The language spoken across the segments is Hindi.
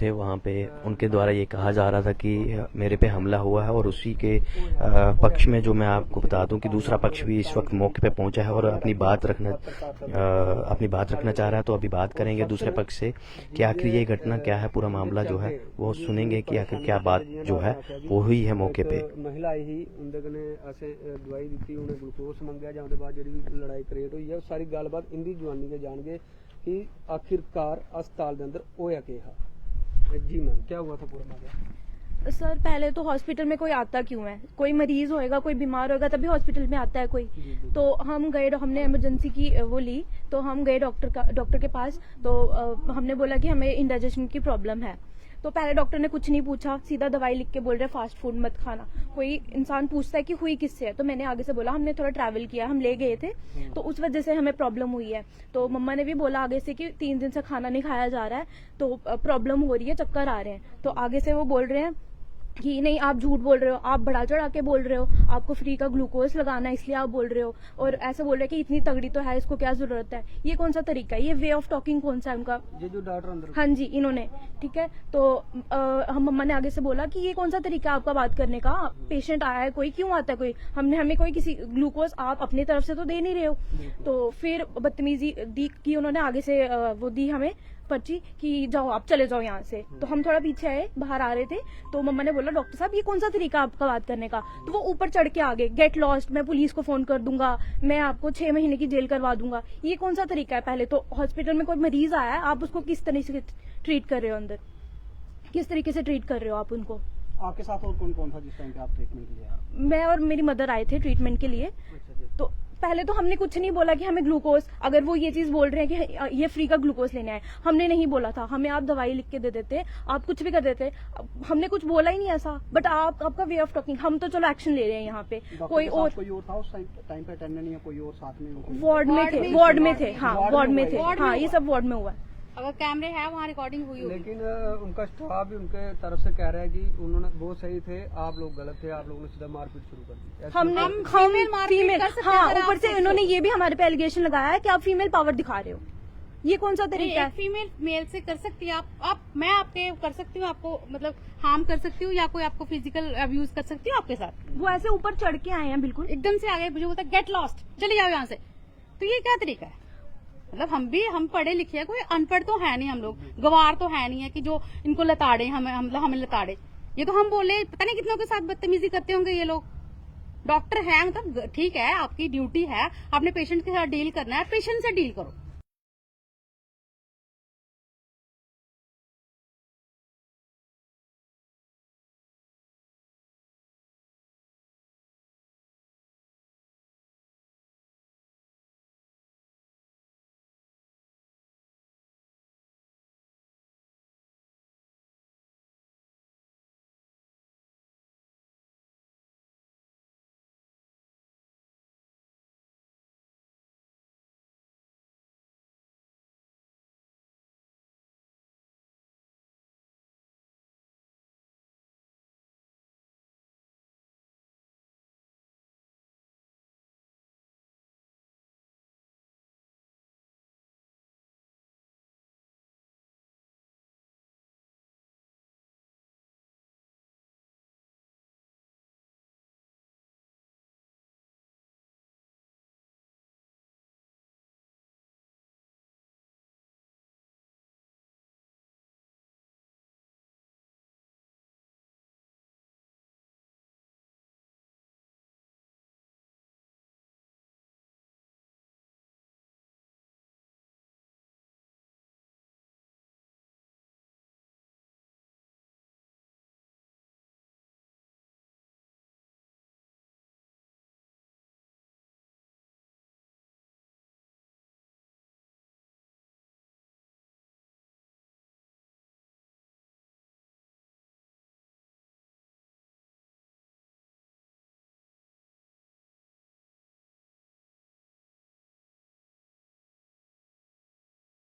थे वहाँ पे, उनके द्वारा ये कहा जा रहा था कि मेरे पे हमला हुआ है, और उसी के पक्ष में जो मैं आपको बता दूं कि दूसरा पक्ष भी इस वक्त मौके पे पहुंचा है और अपनी बात रखना चाह रहा है। तो अभी बात करेंगे दूसरे पक्ष से कि आखिर ये घटना क्या है, पूरा मामला जो है वो सुनेंगे कि आखिर क्या बात जो है वो हुई है मौके पे। महिला आई ही उनके कने ऐसे दवाई दी, उन्हें ग्लूकोस मंगया, जाने बाद जी लड़ाई क्रिएट हुई है। सारी गलबात इंदी जवानी के जान गए कि आखिरकार अस्पताल के अंदर होया क्या है। जी मैम, क्या हुआ था पूरा मामला? सर पहले तो हॉस्पिटल में कोई आता क्यों है? कोई मरीज होएगा, कोई बीमार होएगा तभी हॉस्पिटल में आता है कोई। तो हम गए, हमने इमरजेंसी की वो ली, तो हम गए डॉक्टर के पास। तो हमने बोला कि हमें इंडाइजेशन की प्रॉब्लम है। तो पहले डॉक्टर ने कुछ नहीं पूछा, सीधा दवाई लिख के बोल रहे फास्ट फूड मत खाना। कोई इंसान पूछता है कि हुई किससे है, तो मैंने आगे से बोला हमने थोड़ा ट्रैवल किया, हम ले गए थे तो उस वजह से हमें प्रॉब्लम हुई है। तो मम्मा ने भी बोला आगे से कि 3 दिन से खाना नहीं खाया जा रहा है तो प्रॉब्लम हो रही है, चक्कर आ रहे हैं। तो आगे से वो बोल रहे हैं कि नहीं आप झूठ बोल रहे हो, आप बढ़ा चढ़ा के बोल रहे हो, आपको फ्री का ग्लूकोज लगाना है इसलिए आप बोल रहे हो, और ऐसे बोल रहे हैं कि इतनी तगड़ी तो है, इसको क्या जरूरत है। ये कौन सा तरीका है? ये वे ऑफ टॉकिंग कौन सा है उनका? ये जो डॉक्टर अंदर, हाँ जी इन्होंने, ठीक है। तो हम मम्मा ने आगे से बोला कि ये कौन सा तरीका है आपका बात करने का? पेशेंट आया है कोई, क्यों आता है कोई? हमें कोई किसी ग्लूकोज आप अपनी तरफ से तो दे नहीं रहे हो। तो फिर बदतमीजी दी की उन्होंने, आगे से वो दी हमें पर्ची कि जाओ आप चले जाओ यहाँ से। तो हम थोड़ा पीछे आए, बाहर आ रहे थे, तो मम्मा ने बोला डॉक्टर साहब ये कौन सा तरीका आपका बात करने का? तो वो ऊपर चढ़ के आ गए, गेट लॉस्ट, मैं पुलिस को फोन कर दूंगा, मैं आपको 6 महीने की जेल करवा दूंगा। ये कौन सा तरीका है? पहले तो हॉस्पिटल में कोई मरीज आया है, आप उसको किस तरह से ट्रीट कर रहे हो, अंदर किस तरीके से ट्रीट कर रहे हो आप उनको? आपके साथ और कौन कौन था जिस टाइम पे आप ट्रीटमेंट के लिए आए? मैं और मेरी मदर आए थे ट्रीटमेंट के लिए। तो पहले तो हमने कुछ नहीं बोला कि हमें ग्लूकोज, अगर वो ये चीज बोल रहे हैं कि ये फ्री का ग्लूकोज लेने आए, हमने नहीं बोला था। हमें आप दवाई लिख के दे देते, आप कुछ भी कर देते, हमने कुछ बोला ही नहीं ऐसा। बट आपका वे ऑफ टॉकिंग, हम तो चलो एक्शन ले रहे हैं यहाँ पे। कोई और था उस टाइम पे अटेंडेंट या कोई और साथ में? वार्ड में थे, वार्ड में थे, हाँ वार्ड में थे, हाँ ये सब वार्ड में हुआ है। अगर कैमरे है वहाँ रिकॉर्डिंग हुई होगी। लेकिन उनका स्टाफ भी उनके तरफ से कह रहा है कि उन्होंने वो सही थे, आप लोग गलत थे, आप लोगों ने सीधा मारपीट शुरू कर दी। हम फीमेल, हाँ, ऊपर से इन्होंने ये भी हमारे पे एलिगेशन लगाया है कि आप फीमेल पावर दिखा रहे हो। ये कौन सा तरीका है? फीमेल मेल से कर सकती है आप मैं आपके कर सकती हूँ, आपको मतलब हार्म कर सकती हूँ, या कोई आपको फिजिकल अब्यूज कर सकती हूँ आपके साथ। वो ऐसे ऊपर चढ़ के आए हैं, बिल्कुल एकदम से आगे मुझे बोलता है गेट लॉस्ट, चले जाओ यहाँ से। तो ये क्या तरीका है? मतलब हम पढ़े लिखे हैं, कोई अनपढ़ तो है नहीं, हम लोग गवार तो है नहीं है कि जो इनको लताड़े, हमें लताड़े। ये तो हम बोले, पता नहीं कितनों के साथ बदतमीजी करते होंगे ये लोग। डॉक्टर है, मतलब ठीक है, आपकी ड्यूटी है, आपने पेशेंट के साथ डील करना है, पेशेंट से डील करो।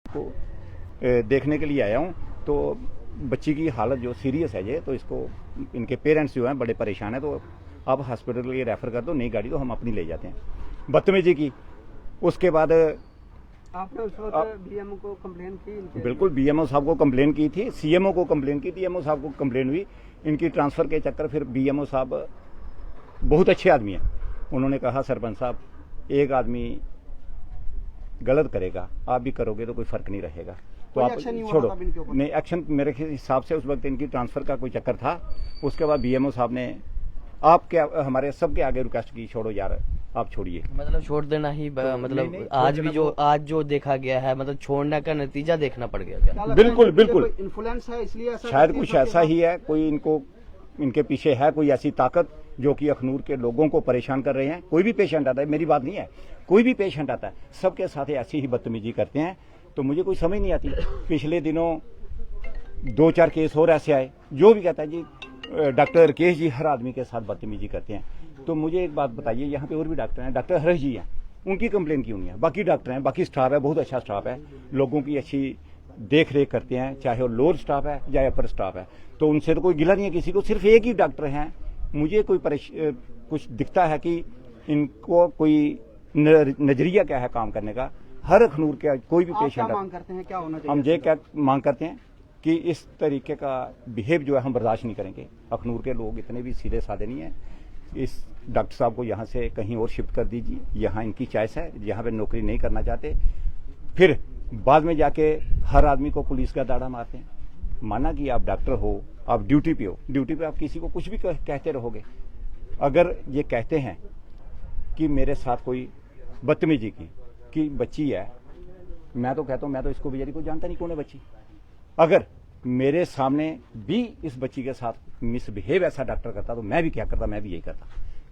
को देखने के लिए आया हूँ। तो बच्ची की हालत जो सीरियस है ये, तो इसको इनके पेरेंट्स जो हैं बड़े परेशान हैं, तो आप हॉस्पिटल के लिए रेफर कर दो, नई गाड़ी तो हम अपनी ले जाते हैं। बदतमीजी की, उसके बाद आपने उस वक्त बीएमओ को कंप्लेन की इनके? बिल्कुल, बीएमओ साहब को कंप्लेन की थी, सीएमओ को कंप्लेन की थी, एमओ साहब को कंप्लेन हुई। इनकी ट्रांसफर के चक्कर फिर बीएमओ साहब बहुत अच्छे आदमी हैं, उन्होंने कहा सरपंच साहब एक आदमी गलत करेगा, आप भी करोगे तो कोई फर्क नहीं रहेगा, तो आप छोड़ो। नहीं, एक्शन मेरे हिसाब से उस वक्त इनकी ट्रांसफर का कोई चक्कर था। उसके बाद बीएमओ साहब ने आपके हमारे सबके आगे रिक्वेस्ट की, छोड़ो यार आप छोड़िए। मतलब छोड़ देना ही मतलब नहीं, आज जो देखा गया है, मतलब छोड़ने का नतीजा देखना पड़ गया क्या? बिल्कुल बिल्कुल, इन्फ्लुएंस है इसलिए ऐसा शायद कुछ ऐसा ही है, कोई इनके पीछे है कोई ऐसी ताकत जो कि अखनूर के लोगों को परेशान कर रहे हैं। कोई भी पेशेंट आता है, मेरी बात नहीं है, कोई भी पेशेंट आता है सबके साथ ऐसी ही बदतमीजी करते हैं, तो मुझे कोई समझ नहीं आती। पिछले दिनों 2-4 केस और ऐसे आए, जो भी कहता है जी डॉक्टर राकेश जी हर आदमी के साथ बदतमीजी करते हैं। तो मुझे एक बात बताइए, यहाँ पे और भी डॉक्टर हैं, डॉक्टर हर्ष जी हैं, उनकी कंप्लेन क्यों नहीं है? बाकी डॉक्टर हैं, बाकी स्टाफ है, बहुत अच्छा स्टाफ है, लोगों की अच्छी देख रेख करते हैं, चाहे वो लोअर स्टाफ है या अपर स्टाफ है, तो उनसे तो कोई गिला नहीं है किसी को। सिर्फ एक ही डॉक्टर हैं, मुझे कोई कुछ दिखता है कि इनको कोई नजरिया क्या है काम करने का। हर अखनूर का कोई भी पेशेंट मांग करते हैं क्या होना चाहिए? हम ये क्या मांग करते हैं कि इस तरीके का बिहेव जो है हम बर्दाश्त नहीं करेंगे। अखनूर के लोग इतने भी सीधे साधे नहीं है। इस डॉक्टर साहब को यहाँ से कहीं और शिफ्ट कर दीजिए, यहाँ इनकी चॉइस है, यहाँ पे नौकरी नहीं करना चाहते। फिर बाद में जाके हर आदमी को पुलिस का दाड़ा मारते हैं। माना कि आप डॉक्टर हो, आप ड्यूटी पे हो, ड्यूटी पे आप किसी को कुछ भी कहते रहोगे। अगर ये कहते हैं कि मेरे साथ कोई बदतमीजी की बच्ची है, मैं तो कहता हूँ, मैं तो इसको बेचारी को जानता नहीं कौन है बच्ची। अगर मेरे सामने भी इस बच्ची के साथ मिसबिहेव ऐसा डॉक्टर करता तो मैं भी क्या करता, मैं भी यही करता।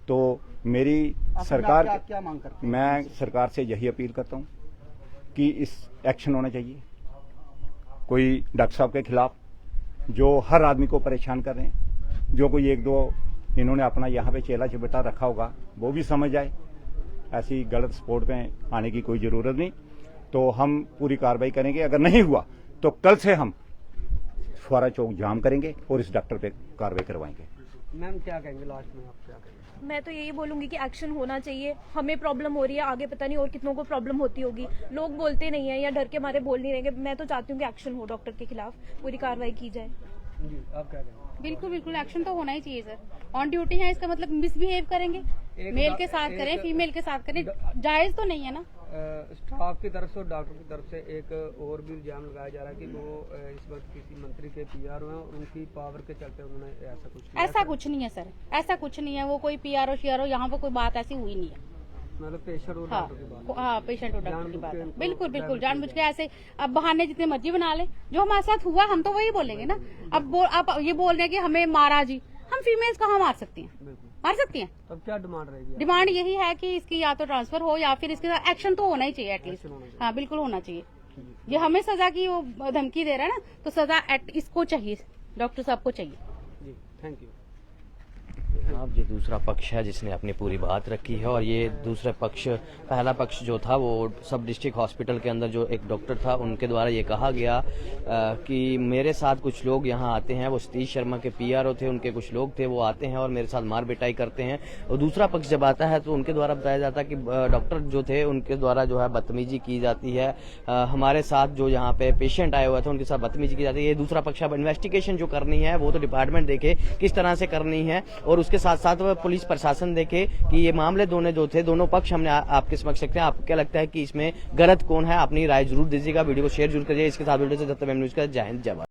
तो मेरी सरकार क्या मांग करते हैं? मैं सरकार से यही अपील करता हूँ कि इस एक्शन होना चाहिए कोई डॉक्टर साहब के खिलाफ जो हर आदमी को परेशान कर रहे हैं। जो कोई 1-2 इन्होंने अपना यहाँ पे चेला चिपटा रखा होगा वो भी समझ जाए, ऐसी गलत स्पोर्ट में आने की कोई जरूरत नहीं। तो हम पूरी कार्रवाई करेंगे, अगर नहीं हुआ तो कल से हम फुआरा चौक जाम करेंगे और इस डॉक्टर पे कार्रवाई करवाएंगे। मैम क्या कहेंगे लास्ट में, आप क्या कहेंगे? मैं तो यही बोलूंगी कि एक्शन होना चाहिए। हमें प्रॉब्लम हो रही है, आगे पता नहीं और कितनों को प्रॉब्लम होती होगी। लोग बोलते नहीं है या डर के मारे बोल नहीं रहेंगे। मैं तो चाहती हूँ कि एक्शन हो, डॉक्टर के खिलाफ पूरी कार्रवाई की जाए। जी आप क्या कहेंगे? बिल्कुल बिल्कुल एक्शन तो होना ही चाहिए सर। ऑन ड्यूटी है, इसका मतलब मिसबिहेव करेंगे, मेल के साथ करें, फीमेल के साथ करें, जायज तो नहीं है ना। स्टाफ की तरफ से और डॉक्टर की तरफ से एक और भी इल्जाम लगाया जा रहा है कि वो इस वक्त किसी मंत्री के पीआर हैं और उनकी पावर के चलते उन्होंने ऐसा कुछ किया। ऐसा कुछ नहीं है सर, ऐसा कुछ नहीं है। वो कोई पीआरओ शियारो, यहाँ पर कोई बात ऐसी हुई नहीं है। मतलब पेशेंट और हाँ डॉक्टर की बात। हाँ, पेशेंट और डॉक्टर की बात है। जानबूझ के बिल्कुल इनको बिल्कुल, ड्राइवर जानबूझ के ऐसे अब बहाने जितने मर्जी बना ले। जो हमारे साथ हुआ हम तो वही बोलेंगे ना। अब आप ये बोल रहे हैं कि हमें मारा जी, हम फीमेल्स कहाँ मार सकती हैं? बिल्कुल। मार सकती हैं। तब क्या डिमांड रहेगी? डिमांड यही है कि इसकी या तो ट्रांसफर हो या फिर इसके साथ एक्शन तो होना ही चाहिए एटलीस्ट। होना चाहिए। हाँ बिल्कुल होना चाहिए। ये हमें सजा की वो धमकी दे रहा है ना, तो सजा इसको चाहिए, डॉक्टर साहब को चाहिए। जी थैंक यू। जनाब, ये दूसरा पक्ष है जिसने अपनी पूरी बात रखी है। और ये दूसरा पक्ष, पहला पक्ष जो था वो सब डिस्ट्रिक्ट हॉस्पिटल के अंदर जो एक डॉक्टर था उनके द्वारा ये कहा गया कि मेरे साथ कुछ लोग यहाँ आते हैं, वो सतीश शर्मा के पीआरओ थे, उनके कुछ लोग थे, वो आते हैं और मेरे साथ मार पिटाई करते हैं। और दूसरा पक्ष जब आता है तो उनके द्वारा बताया जाता है कि डॉक्टर जो थे उनके द्वारा जो है बदतमीजी की जाती है। हमारे साथ जो यहाँ पे पेशेंट आए हुए थे उनके साथ बदतमीजी की जाती है। ये दूसरा पक्ष। अब इन्वेस्टिगेशन जो करनी है वो तो डिपार्टमेंट देखे किस तरह से करनी है, और उसके साथ साथ पुलिस प्रशासन देखे कि ये मामले दोनों पक्ष हमने आपके समक्ष रखते हैं। आपको क्या लगता है कि इसमें गलत कौन है? अपनी राय जरूर दीजिएगा, वीडियो को शेयर जरूर करिए। इसके साथ वीडियो से जब तक न्यूज का जय हिंद जय भारत।